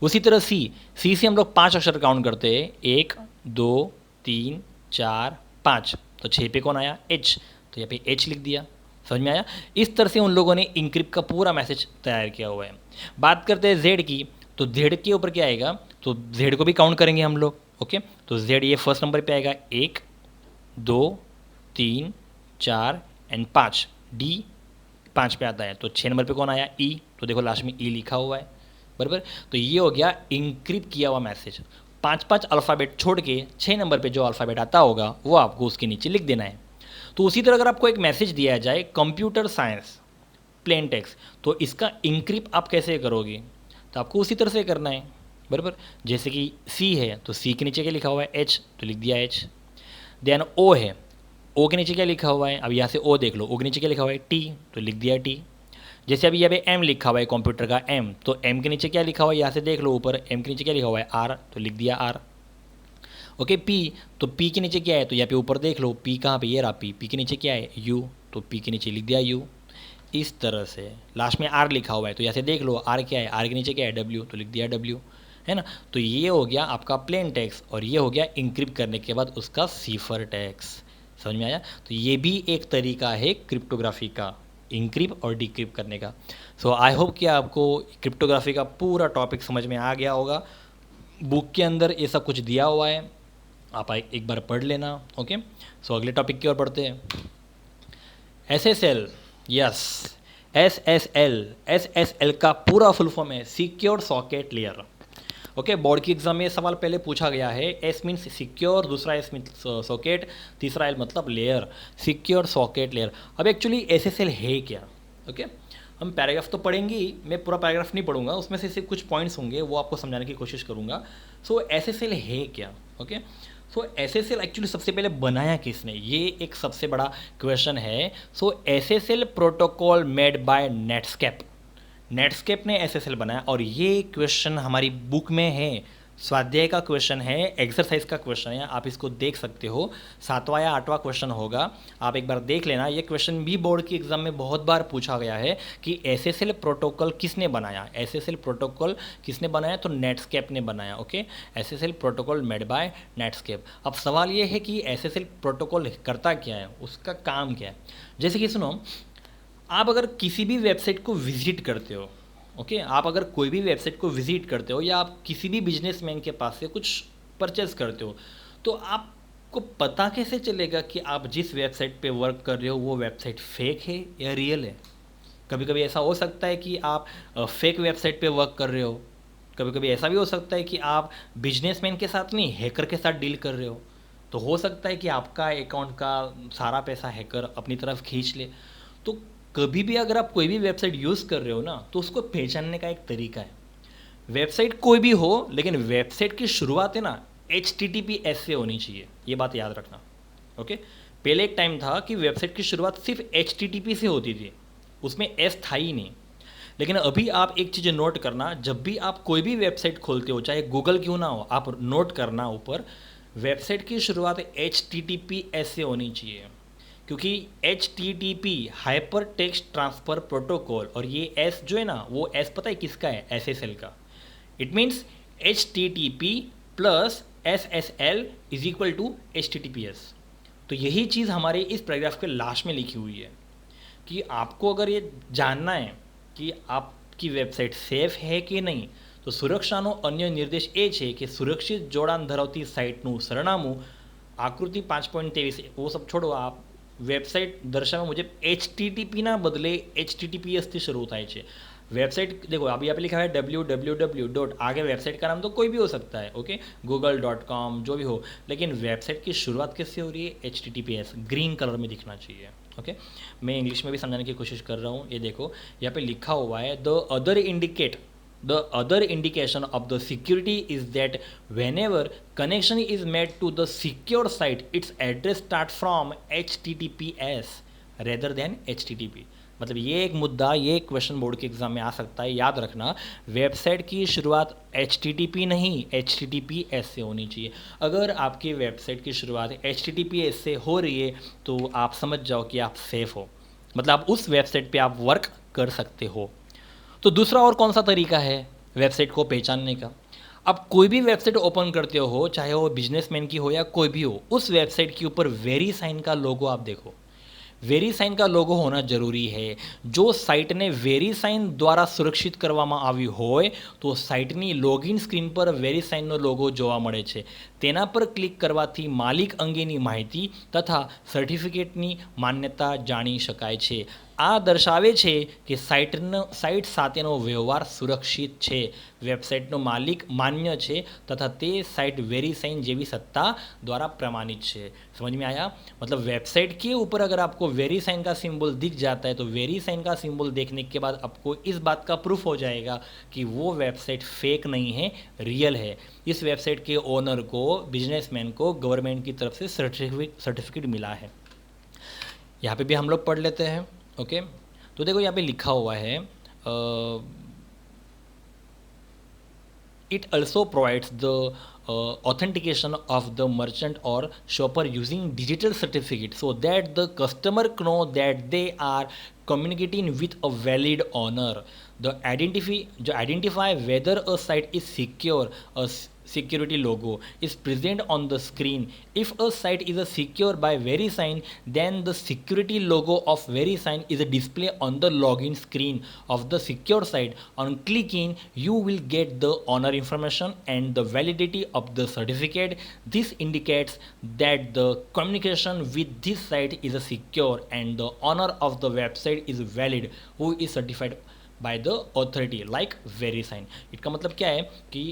उसी तरह सी से हम लोग 5 अक्षर काउंट करते हैं, 1 2 3 4 5, तो 6 पे कौन आया, एच, तो यहाँ पे एच लिख दिया। समझ में आया। इस तरह से उन लोगों ने इंक्रिप्ट का पूरा मैसेज तैयार किया हुआ है। बात करते हैं जेड की, तो जेड के ऊपर क्या आएगा, तो जेड को भी काउंट करेंगे हम लोग। ओके तो जेड ये फर्स्ट नंबर पे आएगा, 1 2 3 4 एंड 5, डी 5 पे आता है, तो 6 नंबर पे कौन आया, ई, तो देखो लास्ट में ई लिखा हुआ है, बराबर। तो ये हो गया इंक्रिप्ट किया हुआ मैसेज। 5-5 अल्फ़ाबेट छोड़ के 6 नंबर पे जो अल्फ़ाबेट आता होगा वो आपको उसके नीचे लिख देना है। तो उसी तरह अगर आपको एक मैसेज दिया जाए कंप्यूटर साइंस प्लेन टेक्स्ट, तो इसका इंक्रिप्ट आप कैसे करोगे, तो आपको उसी तरह से करना है, बराबर। जैसे कि सी है, तो सी के नीचे क्या लिखा हुआ है, एच, तो लिख दिया एच। देन ओ है, ओ के नीचे क्या लिखा हुआ है, अब यहाँ से ओ देख लो, ओ के नीचे क्या लिखा हुआ है, टी, तो लिख दिया टी। जैसे अभी यहाँ पे एम लिखा हुआ है कंप्यूटर का एम, तो एम के नीचे क्या लिखा हुआ है, यहाँ से देख लो ऊपर, एम के नीचे क्या लिखा हुआ है, आर, तो लिख दिया आर। ओके पी, तो पी के नीचे क्या है, तो यहाँ पे ऊपर देख लो पी कहाँ पे, ये रहा पी, पी के नीचे क्या है, यू, तो पी के नीचे लिख दिया यू। इस तरह से लास्ट में आर लिखा हुआ है, तो यहाँ से देख लो आर क्या है, आर के नीचे क्या है, डब्ल्यू, तो लिख दिया डब्ल्यू, है ना। तो ये हो गया आपका प्लेन टेक्स्ट, और ये हो गया इंक्रिप्ट करने के बाद उसका सीफर टेक्स्ट। समझ में आया। तो ये भी एक तरीका है क्रिप्टोग्राफी का, इंक्रिप्ट और डिक्रिप्ट करने का। सो आई होप कि आपको क्रिप्टोग्राफी का पूरा टॉपिक समझ में आ गया होगा। बुक के अंदर ये सब कुछ दिया हुआ है, आप एक बार पढ़ लेना। ओके सो अगले टॉपिक की ओर बढ़ते हैं। SSL, यस, SSL का पूरा फुल फॉर्म है secure socket layer. Okay board की एग्जाम में सवाल पहले पूछा गया है, एस मीन्स सिक्योर, दूसरा एस मीन्स सॉकेट, तीसरा एल मतलब लेयर, सिक्योर सॉकेट लेयर। अब एक्चुअली SSL है क्या। ओके हम पैराग्राफ तो पढ़ेंगे ही, मैं पूरा पैराग्राफ नहीं पढ़ूंगा, उसमें से सिर्फ कुछ पॉइंट्स होंगे वो आपको समझाने की कोशिश करूंगा। सो SSL है क्या। ओके सो SSL एक्चुअली सबसे पहले बनाया किसने, ये एक सबसे बड़ा क्वेश्चन है। सो SSL protocol made by Netscape, Netscape ने SSL बनाया, और ये क्वेश्चन हमारी बुक में है, स्वाध्याय का क्वेश्चन है, एक्सरसाइज का क्वेश्चन है, आप इसको देख सकते हो, 7वां या 8वां क्वेश्चन होगा, आप एक बार देख लेना। ये क्वेश्चन भी बोर्ड की एग्जाम में बहुत बार पूछा गया है कि SSL प्रोटोकॉल किसने बनाया, SSL प्रोटोकॉल किसने बनाया, तो नेटस्केप ने बनाया। Okay SSL protocol made by Netscape. अब सवाल ये है कि SSL प्रोटोकॉल करता क्या है, उसका काम क्या है। जैसे कि सुनो, आप अगर किसी भी वेबसाइट को विजिट करते हो, ओके आप अगर कोई भी वेबसाइट को विजिट करते हो, या आप किसी भी बिजनेसमैन के पास से कुछ परचेज करते हो, तो आपको पता कैसे चलेगा कि आप जिस वेबसाइट पे वर्क कर रहे हो वो वेबसाइट फेक है या रियल है। कभी कभी ऐसा हो सकता है कि आप फेक वेबसाइट पे वर्क कर रहे हो, कभी कभी ऐसा भी हो सकता है कि आप बिजनेसमैन के साथ नहीं हैकर के साथ डील कर रहे हो, तो हो सकता है कि आपका अकाउंट का सारा पैसा हैकर अपनी तरफ खींच ले। तो कभी भी अगर आप कोई भी वेबसाइट यूज़ कर रहे हो ना, तो उसको पहचानने का एक तरीका है। वेबसाइट कोई भी हो, लेकिन वेबसाइट की शुरुआत है ना HTTPS से होनी चाहिए, ये बात याद रखना। ओके पहले एक टाइम था कि वेबसाइट की शुरुआत सिर्फ HTTP से होती थी, उसमें S था ही नहीं। लेकिन अभी आप एक चीज़ नोट करना, जब भी आप कोई भी वेबसाइट खोलते हो, चाहे गूगल क्यों ना हो, आप नोट करना ऊपर वेबसाइट की शुरुआत HTTPS से होनी चाहिए, क्योंकि HTTP hyper text transfer protocol, और ये S जो है ना, वो S पता है किसका है, SSL का। It means HTTP plus SSL is equal to HTTPS। तो यही चीज़ हमारे इस पैराग्राफ के लास्ट में लिखी हुई है, कि आपको अगर ये जानना है कि आप आपकी વેબસાઇટ સેફ है કે નહીં. તો સુરક્ષાનો અન્ય નિર્દેશ એ છે કે સુરક્ષિત જોડાણ ધરાવતી સાઇટનું સરનામું आकृति 5.23 वो सब छोड़ो, आप वेबसाइट दर्शावा मुझे HTTP ना बदले HTTPS થી શરૂ થાય છે. वेबसाइट देखो अभी यहाँ पे लिखा है www. आगे वेबसाइट का नाम तो कोई भी हो सकता है, ओके, google.com जो भी हो, लेकिन वेबसाइट की शुरुआत कैसे हो रही है? HTTPS ग्रीन कलर में दिखना चाहिए. ओके, मैं इंग्लिश में भी समझाने की कोशिश कर रहा हूँ. ये देखो यहाँ पे लिखा हुआ है the other indication of the security is that whenever connection is made to the secure site, its address starts from HTTPS rather than HTTP. मतलब ये एक मुद्दा, ये एक क्वेश्चन बोर्ड के एग्जाम में आ सकता है, याद रखना. वेबसाइट की शुरुआत HTTP नहीं HTTPS से होनी चाहिए. अगर आपकी वेबसाइट की शुरुआत HTTPS से हो रही है तो आप समझ जाओ कि आप सेफ हो, मतलब आप उस वेबसाइट पे आप वर्क कर सकते हो. तो दूसरा और कौन सा तरीका है वेबसाइट को पहचानने का? आप कोई भी वेबसाइट ओपन करते हो, चाहे वो बिजनेसमैन की हो या कोई भी हो, उस वेबसाइट के ऊपर वेरीसाइन का लोगो आप देखो. વેરીસાઇન का लोगो होना जरूरी है. जो સાઇટને વેરીસાઇન દ્વારા સુરક્ષિત કરવામાં આવી હોય તો સાઇટની લોગિન સ્ક્રીન પર વેરીસાઇનનો લોગો જોવા મળે છે. તેના પર ક્લિક કરવાથી માલિક અંગેની માહિતી તથા સર્ટિફિકેટની માન્યતા જાણી શકાય છે. આ દર્શાવે છે કે સાઇટ સાથેનો વ્યવહાર સુરક્ષિત છે, વેબસાઇટનો માલિક માન્ય છે તથા તે સાઇટ વેરીસાइन જેવી સત્તા द्वारा प्रमाणित है. समझ में आया? मतलब वेबसाइट के ऊपर अगर आपको वेरीसाइन का सिंबल दिख जाता है तो वेरीसाइन का सिंबल देखने के बाद आपको इस बात का प्रूफ हो जाएगा कि वो वेबसाइट फेक नहीं है, रियल है. इस वेबसाइट के ओनर को, बिजनेसमैन को गवर्नमेंट की तरफ से सर्टिफिकेट मिला है. यहाँ पे भी हम लोग पढ़ लेते हैं. ओके, तो देखो यहाँ पे लिखा हुआ है it also provides the authentication of the merchant or shopper using digital certificate so that the customer know that they are communicating with a valid owner. The identify whether a site is secure, a security logo is present on the screen. If a site is secure by VeriSign, then the security logo of VeriSign is a display on the login screen of the secure site. On clicking, you will get the owner information and the validity of the certificate. This indicates that the communication with this site is secure and the owner of the website is valid, who is certified by the authority like VeriSign. इसका मतलब क्या है कि,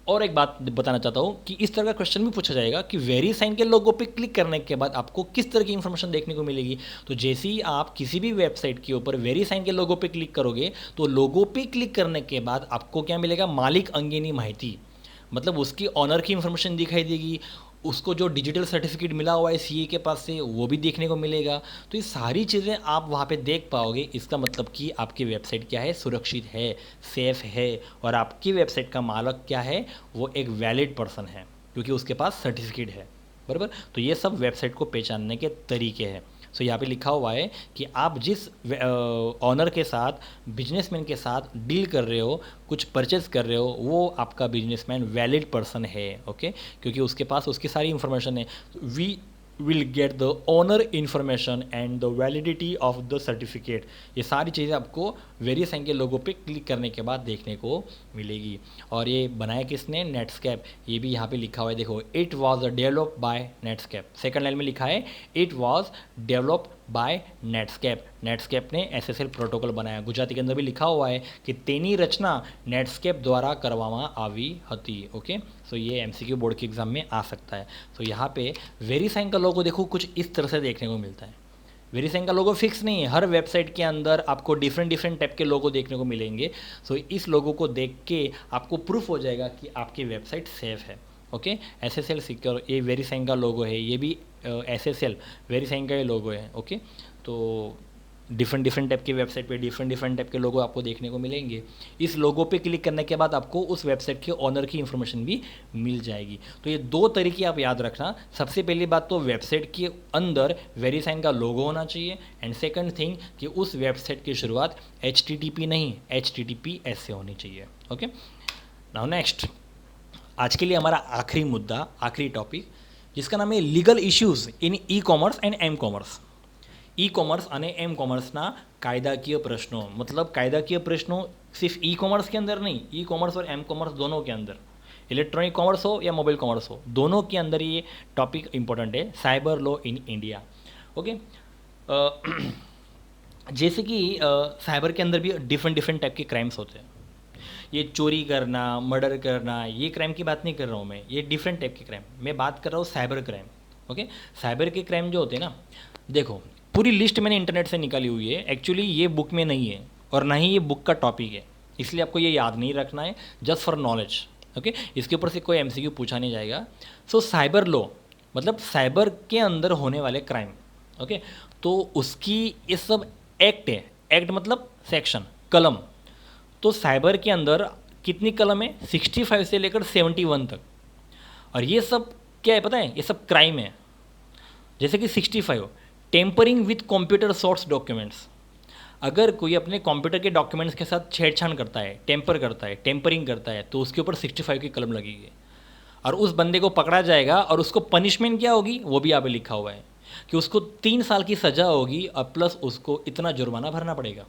और एक बात बताना चाहता हूँ कि इस तरह का क्वेश्चन भी पूछा जाएगा कि वेरीसाइन के लोगो पे क्लिक करने के बाद आपको किस तरह की इन्फॉर्मेशन देखने को मिलेगी. तो जैसे ही आप किसी भी वेबसाइट के ऊपर वेरीसाइन के लोगो पे क्लिक करोगे तो लोगो पे क्लिक करने के बाद आपको क्या मिलेगा? मालिक अंगेनी माहिती, मतलब उसकी ऑनर की इन्फॉर्मेशन दिखाई देगी. उसको जो डिजिटल सर्टिफिकेट मिला हुआ है सीए के पास से वो भी देखने को मिलेगा. तो ये सारी चीज़ें आप वहाँ पे देख पाओगे. इसका मतलब कि आपकी वेबसाइट क्या है? सुरक्षित है, सेफ है, और आपकी वेबसाइट का मालिक क्या है? वो एक वैलिड पर्सन है क्योंकि उसके पास सर्टिफिकेट है, बराबर. तो ये सब वेबसाइट को पहचानने के तरीके हैं. सो यहाँ पे लिखा हुआ है कि आप जिस ऑनर के साथ, बिजनेसमैन के साथ डील कर रहे हो, कुछ परचेज कर रहे हो, वो आपका बिजनेसमैन वैलिड पर्सन है. ओके, क्योंकि उसके पास उसकी सारी इन्फॉर्मेशन है. We will get the owner information and the validity of the certificate. ये सारी चीज़ें आपको वेरीसाइन के लोगों पे क्लिक करने के बाद देखने को मिलेगी. और ये बनाया किसने? नेटस्केप. ये भी यहाँ पे लिखा हुआ है, देखो, it was develop by Netscape. Second line में लिखा है it was develop by Netscape. Netscape ने SSL પ્રોટોકોલ બનાવ્યા. ગુજરાતી के अंदर भी लिखा हुआ है कि તેની રચના नेटस्केप द्वारा કરવામાં આવી હતી. ओके, सो ये MCQ बोर्ड के एग्जाम में आ सकता है. तो यहाँ पे वेरीसाइन का लोगो देखो कुछ इस तरह से देखने को मिलता है. वेरीसाइन का लोगो फिक्स नहीं है, हर वेबसाइट के अंदर आपको डिफरेंट टाइप के लोगो देखने को मिलेंगे. सो इस लोगो को देख के आपको प्रूफ हो जाएगा कि आपकी वेबसाइट सेफ है. ओके, SSL सिक्योर, ये वेरीसाइन का लोगो है, ये भी SSL वेरीसाइन का ही लोगो है. ओके, तो डिफरेंट टाइप की वेबसाइट पे डिफरेंट टाइप के लोगो आपको देखने को मिलेंगे. इस लोगो पे क्लिक करने के बाद आपको उस वेबसाइट के ऑनर की इन्फॉर्मेशन भी मिल जाएगी. तो ये दो तरीके आप याद रखना. सबसे पहली बात तो वेबसाइट के अंदर वेरीसाइन का लोगो होना चाहिए, एंड सेकंड थिंग कि उस वेबसाइट की शुरुआत HTTP नहीं HTTPS से होनी चाहिए. ओके, नाउ नेक्स्ट, आज के लिए हमारा आखिरी मुद्दा, आखिरी टॉपिक, जिसका नाम है legal issues in e commerce and M commerce. E commerce અને એમ કોમર્સના कायदाकीय प्रश्नों, मतलब कायदाकीय प्रश्नों सिर्फ ई कॉमर्स के अंदर नहीं, ई कॉमर्स और एम कॉमर्स दोनों के अंदर, इलेक्ट्रॉनिक कॉमर्स हो या मोबाइल कॉमर्स हो, दोनों के अंदर ये टॉपिक इंपॉर्टेंट है, cyber law in India. Okay, जैसे कि साइबर के अंदर भी डिफरेंट डिफरेंट टाइप के क्राइम्स होते हैं। ये चोरी करना, मर्डर करना, ये क्राइम की बात नहीं कर रहा हूँ मैं, ये डिफरेंट टाइप के क्राइम मैं बात कर रहा हूँ, साइबर क्राइम। ओके, साइबर के क्राइम जो होते हैं ना, देखो पूरी लिस्ट मैंने इंटरनेट से निकाली हुई है, एक्चुअली ये बुक में नहीं है और ना ही ये बुक का टॉपिक है, इसलिए आपको ये याद नहीं रखना है, जस्ट फॉर नॉलेज। ओके, इसके ऊपर से कोई एमसीक्यू पूछा नहीं जाएगा। सो साइबर लॉ मतलब साइबर के अंदर होने वाले क्राइम। ओके, तो उसकी ये सब एक्ट है, एक्ट मतलब सेक्शन, कलम। तो साइबर के अंदर कितनी कलम है, 65 से लेकर 71 तक। और ये सब क्या है पता है, ये सब क्राइम है। जैसे कि 65, tampering with computer source documents. अगर कोई अपने कंप्यूटर के डॉक्यूमेंट्स के साथ छेड़छाड़ करता है, टेम्पर करता है, टेम्परिंग करता है, तो उसके ऊपर 65 की कलम लगेगी और उस बंदे को पकड़ा जाएगा। और उसको पनिशमेंट क्या होगी वो भी यहाँ पे लिखा हुआ है कि उसको 3 साल की सज़ा होगी और प्लस उसको इतना जुर्माना भरना पड़ेगा।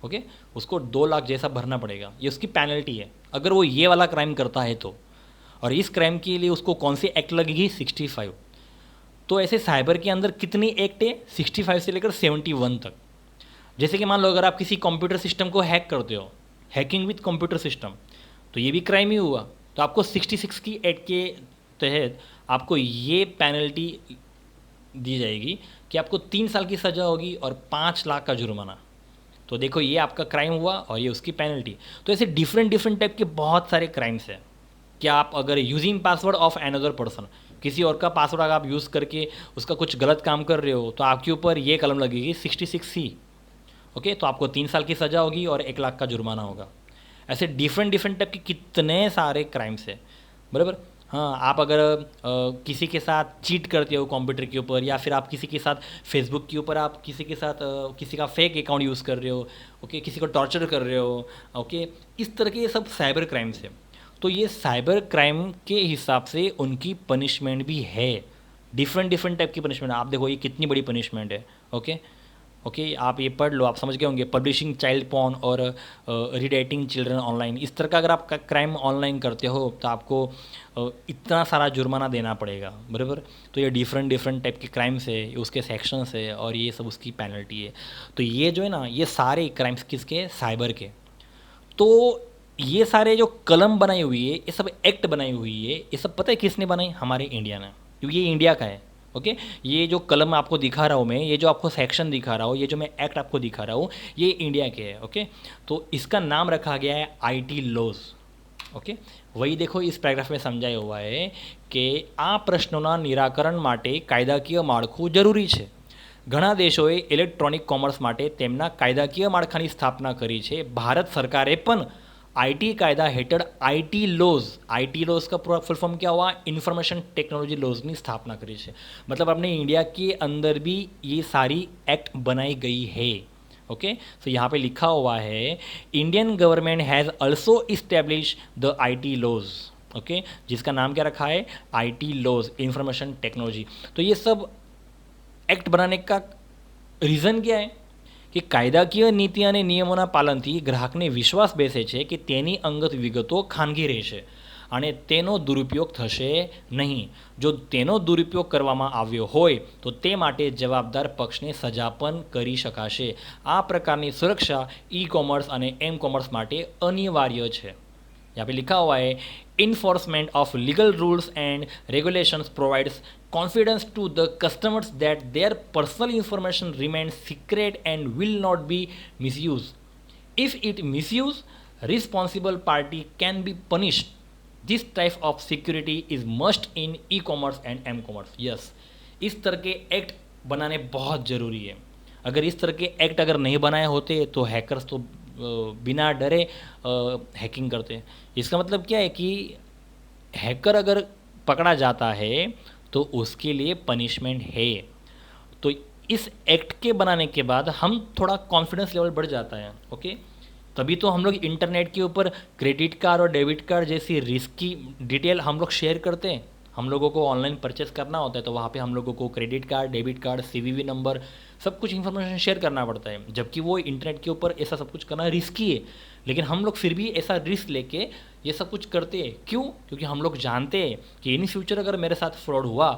ओके, उसको 2 लाख जैसा भरना पड़ेगा, ये उसकी पेनल्टी है अगर वो ये वाला क्राइम करता है तो। और इस क्राइम के लिए उसको कौन सी एक्ट लगेगी, 65। तो ऐसे साइबर के अंदर कितनी एक्ट है, 65 से लेकर 71 तक। जैसे कि मान लो अगर आप किसी कंप्यूटर सिस्टम को हैक करते हो, हैकिंग विथ कंप्यूटर सिस्टम, तो ये भी क्राइम ही हुआ। तो आपको 66 की एक्ट के तहत आपको ये पेनल्टी दी जाएगी कि आपको 3 साल की सज़ा होगी और 5 लाख का जुर्माना। तो देखो ये आपका क्राइम हुआ और ये उसकी पेनल्टी। तो ऐसे डिफरेंट डिफरेंट टाइप के बहुत सारे क्राइम्स हैं। क्या आप अगर using password of another person, किसी और का पासवर्ड अगर आप यूज़ करके उसका कुछ गलत काम कर रहे हो तो आपके ऊपर ये कलम लगेगी 66C। ओके, तो आपको 3 साल की सज़ा होगी और 1 लाख का जुर्माना होगा। ऐसे डिफरेंट डिफरेंट टाइप के कितने सारे क्राइम्स है, बराबर। हाँ, आप अगर किसी के साथ चीट करते हो कंप्यूटर के ऊपर, या फिर आप किसी के साथ फेसबुक के ऊपर आप किसी के साथ किसी का फेक अकाउंट यूज़ कर रहे हो, ओके, किसी को टॉर्चर कर रहे हो, ओके, इस तरह के ये सब साइबर क्राइम्स है। तो ये साइबर क्राइम के हिसाब से उनकी पनिशमेंट भी है, डिफरेंट डिफरेंट टाइप की पनिशमेंट। आप देखो ये कितनी बड़ी पनिशमेंट है। ओके ओके, आप ये पढ़ लो, आप समझ गए होंगे। पब्लिशिंग चाइल्ड पॉर्न और रीडेटिंग चिल्ड्रन ऑनलाइन, इस तरह का अगर आप क्राइम ऑनलाइन करते हो तो आपको इतना सारा जुर्माना देना पड़ेगा, बराबर। तो ये डिफरेंट डिफरेंट टाइप के क्राइम्स है, उसके सेक्शंस है और ये सब उसकी पेनल्टी है। तो ये जो है ना, ये सारे क्राइम्स किसके, साइबर के। तो ये सारे जो कलम बनाई हुई है, ये सब एक्ट बनाई हुई है, ये सब पता है किसने बनाई, हमारे इंडिया ने, क्योंकि ये इंडिया का है। ओके, ये जो कलम आपको दिखा रहा हूँ मैं, ये जो आपको सेक्शन दिखा रहा हूँ, ये जो मैं एक्ट आपको दिखा रहा हूँ, ये इंडिया के है। ओके, तो इसका नाम रखा गया है आईटी लॉज। ओके, वही देखो इस पैराग्राफ में समझाया हुआ है કે આ પ્રશ્નોના નિરાકરણ માટે કાયદાકીય માળખું જરૂરી છે। ઘણા દેશોએ ઇલેક્ટ્રોનિક કોમર્સ માટે તેમના કાયદાકીય માળખાની સ્થાપના કરી છે। ભારત સરકારે પણ आईटी कायदा हेठળ आईटी लॉज का पूरा फुल फॉर्म क्या हुआ, इन्फॉर्मेशन टेक्नोलॉजी लॉज की स्थापना करी है। मतलब अपने इंडिया के अंदर भी ये सारी एक्ट बनाई गई है। ओके, तो यहाँ पे लिखा हुआ है Indian government has also establish the IT laws. Okay, जिसका नाम क्या रखा है, आईटी लॉज, इंफॉर्मेशन टेक्नोलॉजी। तो ये सब एक्ट बनाने का રીઝન क्या है કે કાયદાકીય નીતિ અને નિયમોના પાલનથી ગ્રાહકને વિશ્વાસ બેસે છે કે તેની અંગત વિગતો ખાનગી રહેશે અને તેનો દુરુપયોગ થશે નહીં। જો તેનો દુરુપયોગ કરવામાં આવ્યો હોય તો તે માટે જવાબદાર પક્ષને સજા પણ કરી શકાશે। આ પ્રકારની સુરક્ષા ई कॉमर्स અને एम कॉमर्स માટે અનિવાર્ય છે। यहाँ पे लिखा हुआ है enforcement of legal rules and regulations provides confidence to the customers that their personal information remains secret and will not be misused. If it misused, responsible party can be punished. This type of security is must in e-commerce and m-commerce. Yes, इस तरह के act बनाने बहुत ज़रूरी है। अगर इस तरह के एक्ट अगर नहीं बनाए होते तो हैकर्स तो बिना डरे हैकिंग करते। इसका मतलब क्या है कि हैकर अगर पकड़ा जाता है तो उसके लिए पनिशमेंट है। तो इस एक्ट के बनाने के बाद हम थोड़ा कॉन्फिडेंस लेवल बढ़ जाता है। ओके, तभी तो हम लोग इंटरनेट के ऊपर क्रेडिट कार्ड और डेबिट कार्ड जैसी रिस्की डिटेल हम लोग शेयर करते हैं हम लोगों को ऑनलाइन परचेस करना होता है तो वहाँ पे हम लोगों को credit card, debit card, CVV number, सब कुछ इन्फॉर्मेशन शेयर करना पड़ता है, जबकि वो इंटरनेट के ऊपर ऐसा सब कुछ करना रिस्की है। लेकिन हम लोग फिर भी ऐसा रिस्क लेके ये सब कुछ करते हैं। क्यों? क्योंकि हम लोग जानते हैं कि इन फ्यूचर अगर मेरे साथ फ्रॉड हुआ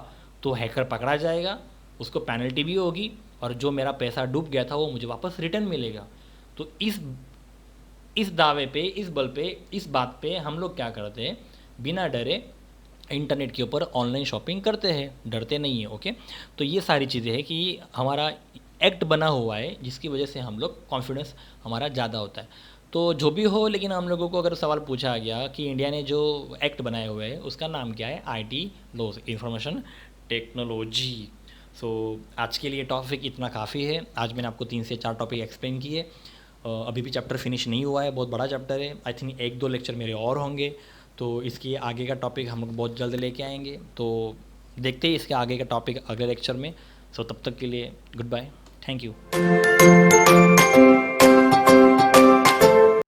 तो हैकर पकड़ा जाएगा, उसको पेनल्टी भी होगी, और जो मेरा पैसा डूब गया था वो मुझे वापस रिटर्न मिलेगा। तो इस दावे पे, इस बल पे, इस बात पे हम लोग क्या करते हैं, बिना डरे इंटरनेट के ऊपर ऑनलाइन शॉपिंग करते हैं, डरते नहीं है। ओके, तो ये सारी चीज़ें हैं कि हमारा एक्ट बना हुआ है जिसकी वजह से हम लोग कॉन्फिडेंस हमारा ज़्यादा होता है। तो जो भी हो, लेकिन हम लोगों को अगर सवाल पूछा गया कि इंडिया ने जो एक्ट बनाए हुए हैं उसका नाम क्या है, आईटी लॉज, इंफॉर्मेशन टेक्नोलॉजी। सो आज के लिए टॉपिक इतना काफ़ी है। आज मैंने आपको 3 से 4 टॉपिक एक्सप्लेन किए। अभी भी चैप्टर फिनिश नहीं हुआ है, बहुत बड़ा चैप्टर है। आई थिंक 1-2 लेक्चर मेरे और होंगे, तो इसके आगे का टॉपिक हम लोग बहुत जल्द लेके आएंगे। तो देखते हैं इसके आगे का टॉपिक अगले लेक्चर में। सो तब तक के लिए गुड बाय, थैंक यू।